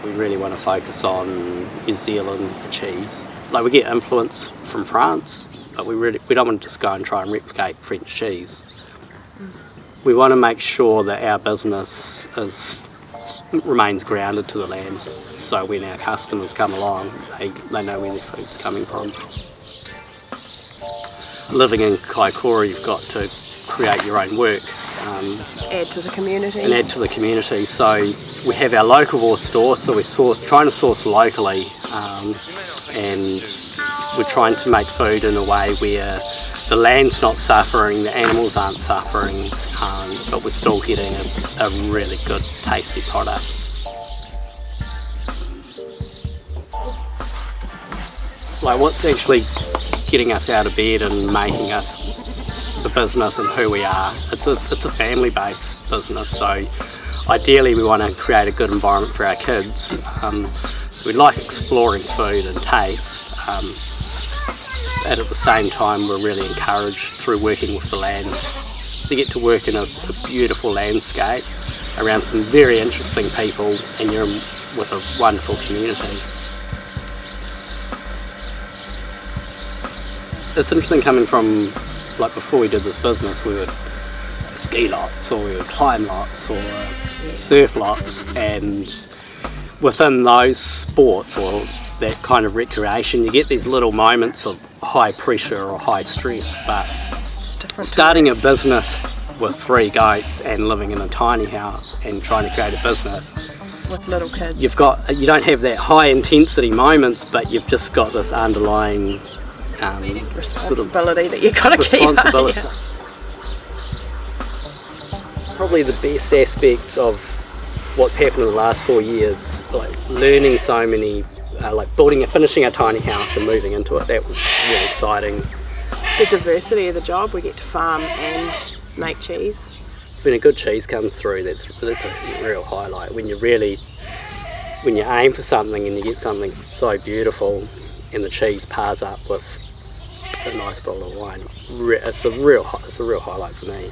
We really want to focus on New Zealand cheese. Like, we get influence from France, but we don't want to just go and try and replicate French cheese. We want to make sure that our business remains grounded to the land, so when our customers come along, they know where their food's coming from. Living in Kaikōura, you've got to create your own work. Add to the community. And add to the community. So we have our local store, so we're trying to source locally, and we're trying to make food in a way where the land's not suffering, the animals aren't suffering, but we're still getting a really good, tasty product. Like, what's actually getting us out of bed and making us the business and who we are? It's a family-based business, so ideally we want to create a good environment for our kids. We like exploring food and taste, and at the same time we're really encouraged through working with the land to get to work in a beautiful landscape around some very interesting people, and you're with a wonderful community. It's interesting coming from, like, before we did this business, we would ski lots, or we would climb lots, or surf lots, and within those sports or that kind of recreation, you get these little moments of high pressure or high stress, but starting a business with 3 goats and living in a tiny house and trying to create a business with little kids, you don't have that high intensity moments, but you've just got this underlying responsibility that you've got to keep up. Yeah. Probably the best aspect of what's happened in the last 4 years, like learning so many, like finishing a tiny house and moving into it, that was really exciting. The diversity of the job, we get to farm and make cheese. When a good cheese comes through, that's a real highlight. When you aim for something and you get something so beautiful, and the cheese pars up with a nice bottle of wine, it's a real highlight for me.